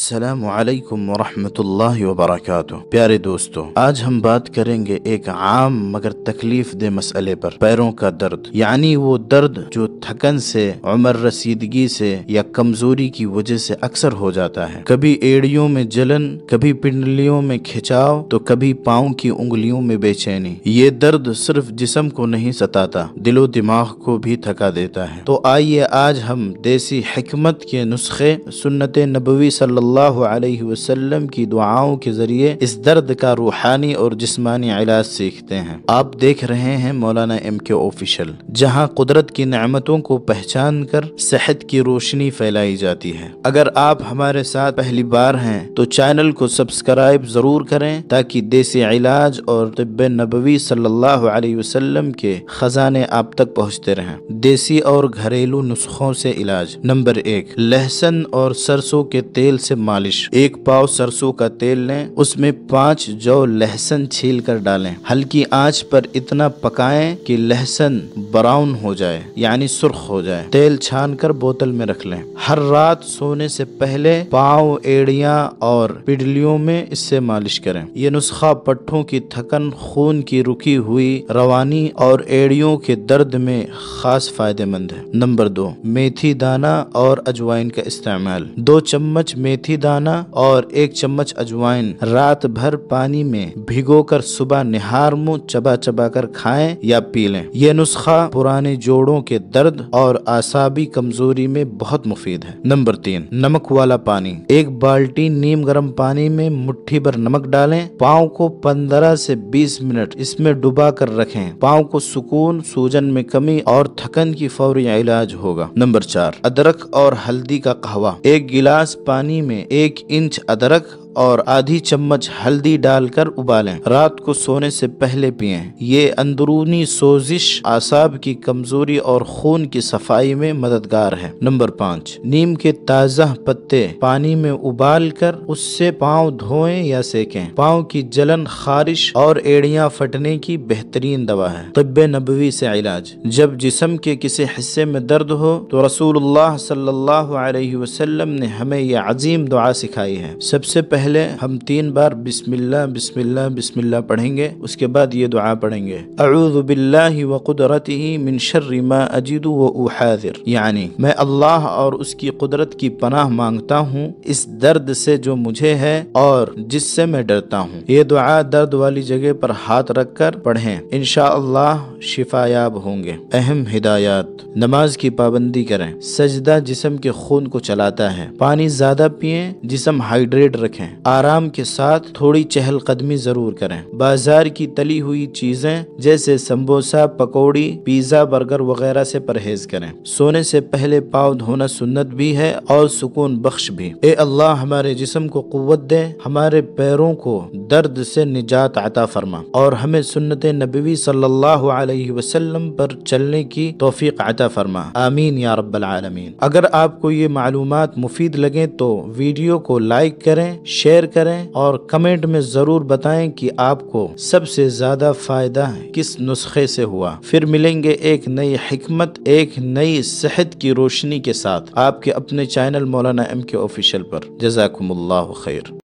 السلام علیکم ورحمۃ اللہ وبرکاتہ۔ پیارے دوستو، آج ہم بات کریں گے ایک عام مگر تکلیف دہ مسئلے پر، پیروں کا درد، یعنی وہ درد جو تھکن سے، عمر رسیدگی سے یا کمزوری کی وجہ سے اکثر ہو جاتا ہے۔ کبھی ایڑیوں میں جلن، کبھی پنڈلیوں میں کھچاؤ تو کبھی پاؤں کی انگلیوں میں بے چینی۔ یہ درد صرف جسم کو نہیں ستاتا، دل و دماغ کو بھی تھکا دیتا ہے۔ تو آئیے آج ہم دیسی حکمت کے نسخے، سنت نبوی صلی اللہ علیہ وسلم کی دعاؤں کے ذریعے اس درد کا روحانی اور جسمانی علاج سیکھتے ہیں۔ آپ دیکھ رہے ہیں مولانا MK آفیشل، جہاں قدرت کی نعمتوں کو پہچان کر صحت کی روشنی پھیلائی جاتی ہے۔ اگر آپ ہمارے ساتھ پہلی بار ہیں تو چینل کو سبسکرائب ضرور کریں تاکہ دیسی علاج اور طب نبوی صلی اللہ علیہ وسلم کے خزانے آپ تک پہنچتے رہیں۔ دیسی اور گھریلو نسخوں سے علاج۔ نمبر 1، لہسن اور سرسوں کے تیل سے مالش۔ 1 پاؤ سرسوں کا تیل لیں، اس میں 5 جو لہسن چھیل کر ڈالیں، ہلکی آنچ پر اتنا پکائیں کہ لہسن براؤن ہو جائے، یعنی سرخ ہو جائے۔ تیل چھان کر بوتل میں رکھ لیں۔ ہر رات سونے سے پہلے پاؤں، ایڑیاں اور پڈلیوں میں اس سے مالش کریں۔ یہ نسخہ پٹھوں کی تھکن، خون کی رکی ہوئی روانی اور ایڑیوں کے درد میں خاص فائدہ مند ہے۔ نمبر 2، میتھی دانہ اور اجوائن کا استعمال۔ 2 چمچ میتھی دانہ اور 1 چمچ اجوائن رات بھر پانی میں بھگو کر صبح نہار منہ چبا چبا کر کھائیں یا پی لیں۔ یہ نسخہ پرانے جوڑوں کے درد اور اعصابی کمزوری میں بہت مفید ہے۔ نمبر 3، نمک والا پانی۔ 1 بالٹی نیم گرم پانی میں مٹھی بھر نمک ڈالیں، پاؤں کو 15 سے 20 منٹ اس میں ڈبا کر رکھیں۔ پاؤں کو سکون، سوجن میں کمی اور تھکن کی فوری علاج ہوگا۔ نمبر 4، ادرک اور ہلدی کا قہوہ۔ 1 گلاس پانی میں 1 انچ ادرک اور آدھی چمچ ہلدی ڈال کر ابالیں، رات کو سونے سے پہلے پئیں۔ یہ اندرونی سوزش، اعصاب کی کمزوری اور خون کی صفائی میں مددگار ہے۔ نمبر 5، نیم کے تازہ پتے پانی میں ابال کر اس سے پاؤں دھوئیں یا سیکیں۔ پاؤں کی جلن، خارش اور ایڑیاں پھٹنے کی بہترین دوا ہے۔ طب نبوی سے علاج۔ جب جسم کے کسی حصے میں درد ہو تو رسول اللہ صلی اللہ علیہ وسلم نے ہمیں یہ عظیم دعا سکھائی ہے۔ سب سے پہلے ہم 3 بار بسم اللہ بسم اللہ بسم اللہ پڑھیں گے، اس کے بعد یہ دعا پڑھیں گے، اعوذ باللہ وقدرتہ من شر ما اجد واحاذر، یعنی میں اللہ اور اس کی قدرت کی پناہ مانگتا ہوں اس درد سے جو مجھے ہے اور جس سے میں ڈرتا ہوں۔ یہ دعا درد والی جگہ پر ہاتھ رکھ کر پڑھیں، انشاءاللہ شفا یاب ہوں گے۔ اہم ہدایات۔ نماز کی پابندی کریں، سجدہ جسم کے خون کو چلاتا ہے۔ پانی زیادہ پئیں، جسم ہائیڈریٹ رکھیں۔ آرام کے ساتھ تھوڑی چہل قدمی ضرور کریں۔ بازار کی تلی ہوئی چیزیں جیسے سمبوسہ، پکوڑی، پیزا، برگر وغیرہ سے پرہیز کریں۔ سونے سے پہلے پاؤں دھونا سنت بھی ہے اور سکون بخش بھی۔ اے اللہ، ہمارے جسم کو قوت دے، ہمارے پیروں کو درد سے نجات عطا فرما اور ہمیں سنت نبوی صلی اللہ علیہ وسلم پر چلنے کی توفیق عطا فرما، آمین یا رب العالمین۔ اگر آپ کو یہ معلومات مفید لگیں تو ویڈیو کو لائک کریں، شیئر کریں اور کمنٹ میں ضرور بتائیں کہ آپ کو سب سے زیادہ فائدہ کس نسخے سے ہوا۔ پھر ملیں گے ایک نئی حکمت، ایک نئی صحت کی روشنی کے ساتھ، آپ کے اپنے چینل مولانا MK آفیشل پر۔ جزاکم اللہ خیر۔